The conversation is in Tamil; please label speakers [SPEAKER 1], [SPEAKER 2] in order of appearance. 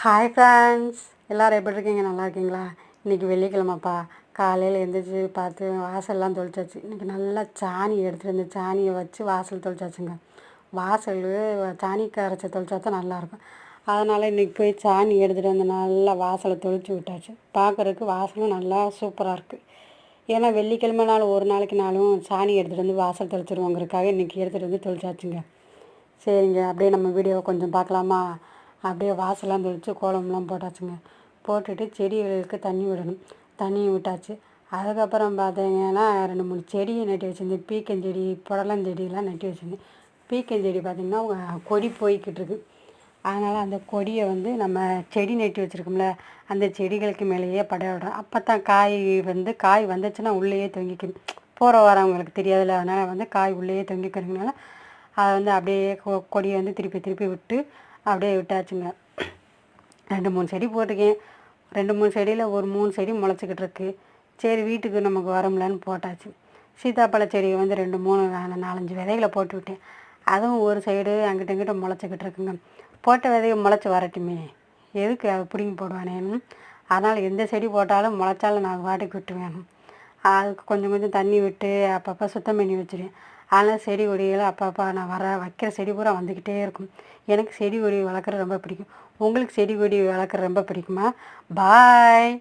[SPEAKER 1] ஹாய் ஃப்ரெண்ட்ஸ், எல்லோரும் எப்படி இருக்கீங்க? நல்லா இருக்கீங்களா? இன்றைக்கி வெள்ளிக்கிழமைப்பா. காலையில் எழுந்திரிச்சி பார்த்து வாசல்லாம் தொளிச்சாச்சு. இன்றைக்கி நல்லா சாணி எடுத்துகிட்டு வந்து சாணியை வச்சு வாசல் தொளிச்சாச்சுங்க. வாசல் சாணி கரைச்சி தொளிச்சா தான் நல்லாயிருக்கும். அதனால் இன்றைக்கி போய் சாணி எடுத்துகிட்டு வந்து நல்லா வாசலை தொளிச்சு விட்டாச்சு. பார்க்குறதுக்கு வாசலும் நல்லா சூப்பராக இருக்குது. ஏன்னா வெள்ளிக்கிழமை நாள் ஒரு நாளைக்குனாலும் சாணி எடுத்துகிட்டு வந்து வாசல் தொளிச்சிருவோங்கிறதுக்காக இன்றைக்கி எடுத்துகிட்டு வந்து தொளிச்சாச்சுங்க. சரிங்க, அப்படியே நம்ம வீடியோவை கொஞ்சம் பார்க்கலாமா? அப்படியே வாசல்லாம் தெளித்து கோலம்லாம் போட்டாச்சுங்க. போட்டுட்டு செடிகளுக்கு தண்ணி விடணும். தண்ணி விட்டாச்சு. அதுக்கப்புறம் பார்த்தீங்கன்னா 2-3 செடியை நட்டி வச்சுருந்தேன். பீக்கஞ்செடி, புடலஞ்செடியெலாம் நட்டி வச்சுருந்தேன். பீக்கஞ்செடி பார்த்திங்கன்னா கொடி போய்கிட்டு இருக்கு. அதனால் அந்த கொடியை வந்து நம்ம செடி நட்டி வச்சுருக்கோம்ல, அந்த செடிகளுக்கு மேலேயே பட விடுறோம். அப்போ தான் காய் வந்துச்சுன்னா உள்ளேயே தொங்கிக்கும். போகிற வரவங்களுக்கு தெரியாதுல்ல, அதனால் வந்து காய் உள்ளேயே தொங்கிக்கிறதுனால அதை வந்து அப்படியே கொடியை வந்து திருப்பி திருப்பி விட்டு அப்படியே விட்டாச்சுங்க. 2-3 செடி போட்டிருக்கேன். 2-3 செடியில் ஒரு 3 செடி முளைச்சிக்கிட்டு இருக்கு. சரி, வீட்டுக்கு நமக்கு வரும்லன்னு போட்டாச்சு. சீத்தாப்பழ செடியை வந்து 2-3 4-5 விதைகளை போட்டு விட்டேன். அதுவும் ஒரு சைடு அங்கிட்ட இங்கிட்ட முளைச்சிக்கிட்டு இருக்குங்க. போட்ட விதையை முளைச்சி வரட்டுமே, எதுக்கு அதை பிடிங்கி போடுவானேன்னு. அதனால் எந்த செடி போட்டாலும் முளைச்சாலும் நான் வாட்டுக்கு விட்டு வேணும். அதுக்கு கொஞ்சம் கொஞ்சம் தண்ணி விட்டு அப்பப்போ சுத்தம் பண்ணி வச்சுருவேன். அதனால் செடி கொடிகளை அப்பப்போ நான் வைக்கிற செடி பூரா வந்துக்கிட்டே இருக்கும். எனக்கு செடி கொடி வளர்க்குறது ரொம்ப பிடிக்கும். உங்களுக்கு செடி கொடி வளர்க்குறது ரொம்ப பிடிக்குமா? பாய்.